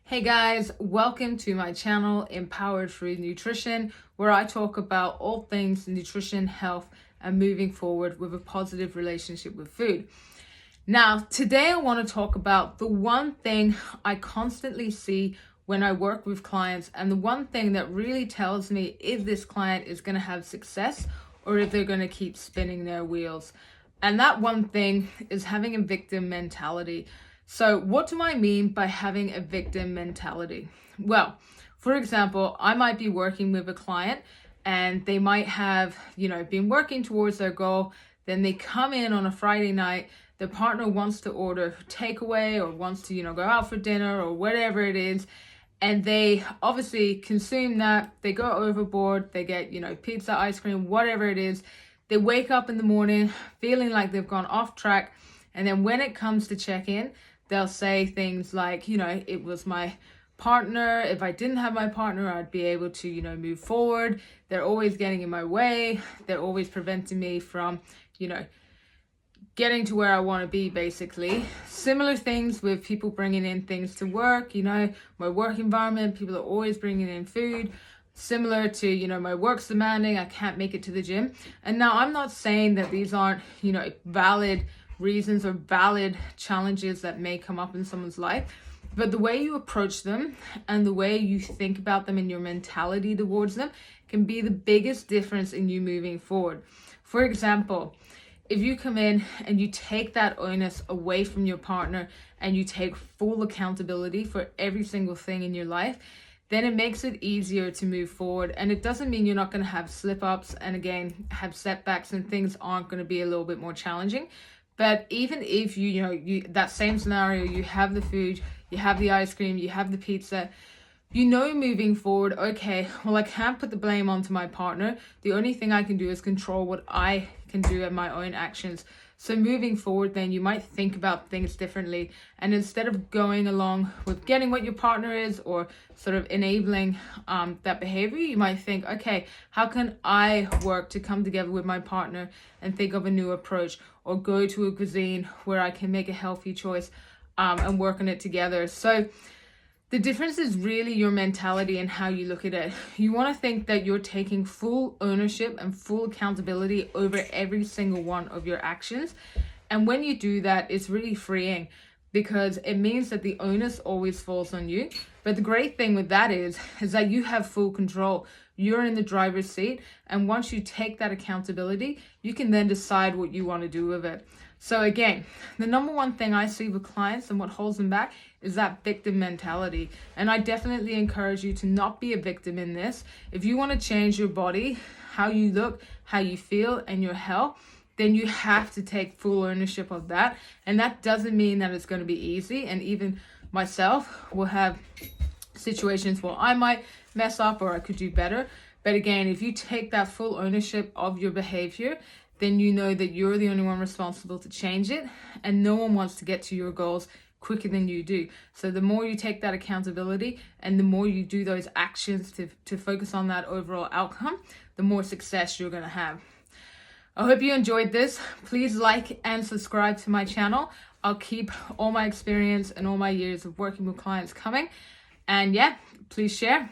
Hey guys, welcome to my channel, Empowered Through Nutrition, where I talk about all things nutrition, health, and moving forward with a positive relationship with food. Now, today I want to talk about the one thing I constantly see when I work with clients, and the one thing that really tells me if this client is going to have success or if they're going to keep spinning their wheels. And that one thing is having a victim mentality. So what do I mean by having a victim mentality? Well, for example, I might be working with a client and they might have, been working towards their goal. Then they come in on a Friday night, the partner wants to order takeaway or wants to, go out for dinner or whatever it is. And they obviously consume that, they go overboard, they get, pizza, ice cream, whatever it is. They wake up in the morning feeling like they've gone off track. And then when it comes to check in, they'll say things like, it was my partner. If I didn't have my partner, I'd be able to, move forward. They're always getting in my way. They're always preventing me from, getting to where I want to be, basically. Similar things with people bringing in things to work, my work environment, people are always bringing in food. Similar to, my work's demanding, I can't make it to the gym. And now I'm not saying that these aren't, valid reasons or valid challenges that may come up in someone's life, but the way you approach them and the way you think about them and your mentality towards them can be the biggest difference in you moving forward. For example, if you come in and you take that onus away from your partner and you take full accountability for every single thing in your life, then it makes it easier to move forward. And it doesn't mean you're not going to have slip-ups and again have setbacks and things aren't going to be a little bit more challenging. But even if you that same scenario, you have the food, you have the ice cream, you have the pizza, moving forward, okay, well, I can't put the blame onto my partner. The only thing I can do is control what I can do at my own actions. So moving forward, then you might think about things differently. And instead of going along with getting what your partner is or sort of enabling that behavior, you might think, okay, how can I work to come together with my partner and think of a new approach, or go to a cuisine where I can make a healthy choice and work on it together. So the difference is really your mentality and how you look at it. You want to think that you're taking full ownership and full accountability over every single one of your actions. And when you do that, it's really freeing because it means that the onus always falls on you. But the great thing with that is that you have full control. You're in the driver's seat. And once you take that accountability, you can then decide what you want to do with it. So again, the number one thing I see with clients and what holds them back is that victim mentality. And I definitely encourage you to not be a victim in this. If you want to change your body, how you look, how you feel, and your health, then you have to take full ownership of that. And that doesn't mean that it's going to be easy. And even myself will have situations where I might mess up or I could do better. But again, if you take that full ownership of your behavior, then you know that you're the only one responsible to change it, and no one wants to get to your goals quicker than you do. So the more you take that accountability and the more you do those actions to focus on that overall outcome, the more success you're going to have. I hope you enjoyed this. Please like and subscribe to my channel. I'll keep all my experience and all my years of working with clients coming. And yeah, please share.